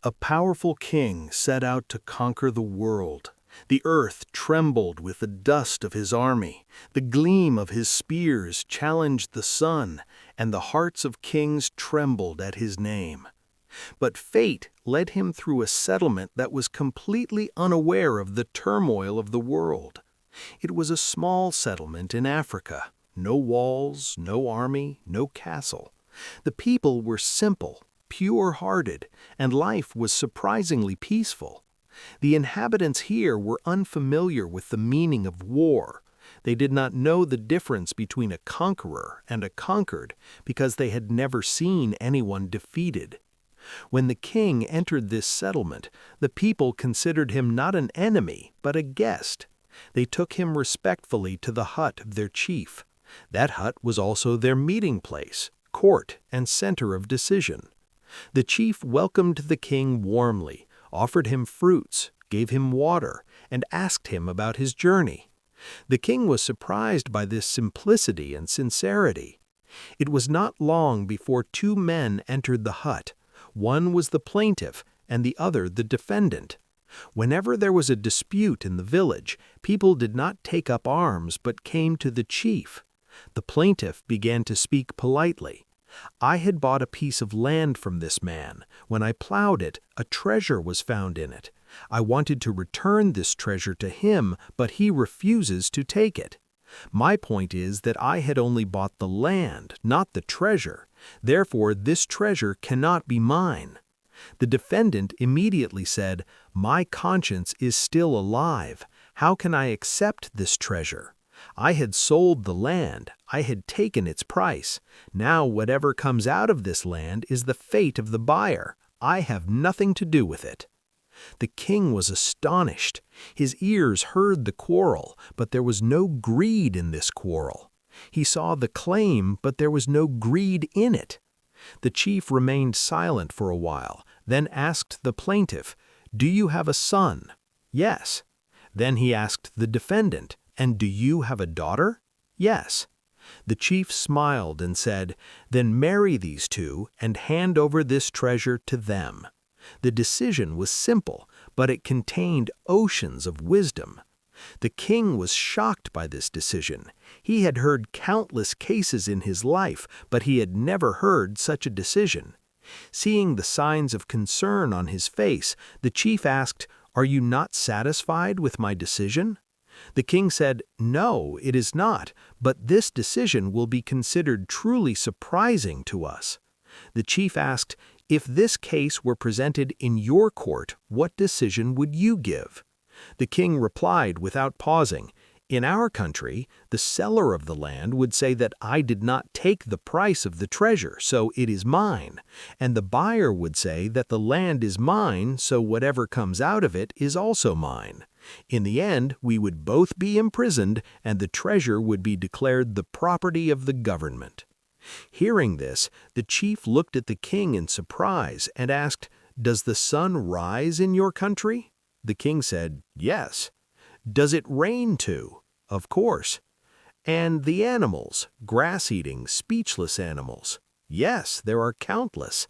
A powerful king set out to conquer the world. The earth trembled with the dust of his army. The gleam of his spears challenged the sun, and the hearts of kings trembled at his name. But fate led him through a settlement that was completely unaware of the turmoil of the world. It was a small settlement in Africa. No walls, no army, no castle. The people were simple, pure-hearted, and life was surprisingly peaceful. The inhabitants here were unfamiliar with the meaning of war. They did not know the difference between a conqueror and a conquered because they had never seen anyone defeated. When the king entered this settlement, the people considered him not an enemy, but a guest. They took him respectfully to the hut of their chief. That hut was also their meeting place, court, and center of decision. The chief welcomed the king warmly, offered him fruits, gave him water, and asked him about his journey. The king was surprised by this simplicity and sincerity. It was not long before two men entered the hut. One was the plaintiff, and the other the defendant. Whenever there was a dispute in the village, people did not take up arms but came to the chief. The plaintiff began to speak politely. "I had bought a piece of land from this man. When I plowed it, a treasure was found in it. I wanted to return this treasure to him, but he refuses to take it. My point is that I had only bought the land, not the treasure. Therefore, this treasure cannot be mine." The defendant immediately said, "My conscience is still alive. How can I accept this treasure? I had sold the land. I had taken its price. Now whatever comes out of this land is the fate of the buyer. I have nothing to do with it." The king was astonished. His ears heard the quarrel, but there was no greed in this quarrel. He saw the claim, but there was no greed in it. The chief remained silent for a while, then asked the plaintiff, "Do you have a son?" "Yes." Then he asked the defendant, "And do you have a daughter?" "Yes." The chief smiled and said, "Then marry these two and hand over this treasure to them." The decision was simple, but it contained oceans of wisdom. The king was shocked by this decision. He had heard countless cases in his life, but he had never heard such a decision. Seeing the signs of concern on his face, the chief asked, "Are you not satisfied with my decision?" The king said, "No, it is not, but this decision will be considered truly surprising to us." The chief asked, "If this case were presented in your court, what decision would you give?" The king replied without pausing, "In our country, the seller of the land would say that I did not take the price of the treasure, so it is mine, and the buyer would say that the land is mine, so whatever comes out of it is also mine. In the end, we would both be imprisoned, and the treasure would be declared the property of the government." Hearing this, the chief looked at the king in surprise and asked, "Does the sun rise in your country?" The king said, "Yes." "Does it rain too?" "Of course." "And the animals, grass-eating, speechless animals?" "Yes, there are countless."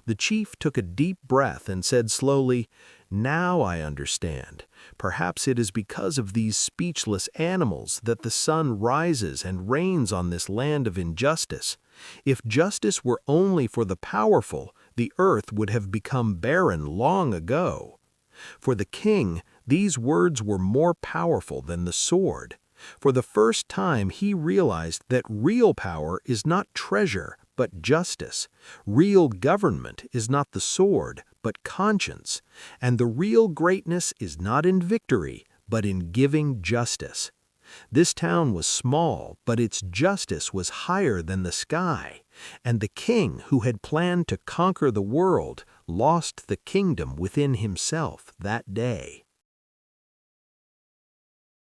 The chief took a deep breath and said slowly, "Now I understand. Perhaps it is because of these speechless animals that the sun rises and rains on this land of injustice. If justice were only for the powerful, the earth would have become barren long ago." For the king, these words were more powerful than the sword. For the first time he realized that real power is not treasure, but justice. Real government is not the sword, but conscience. And the real greatness is not in victory, but in giving justice. This town was small, but its justice was higher than the sky. And the king who had planned to conquer the world lost the kingdom within himself that day.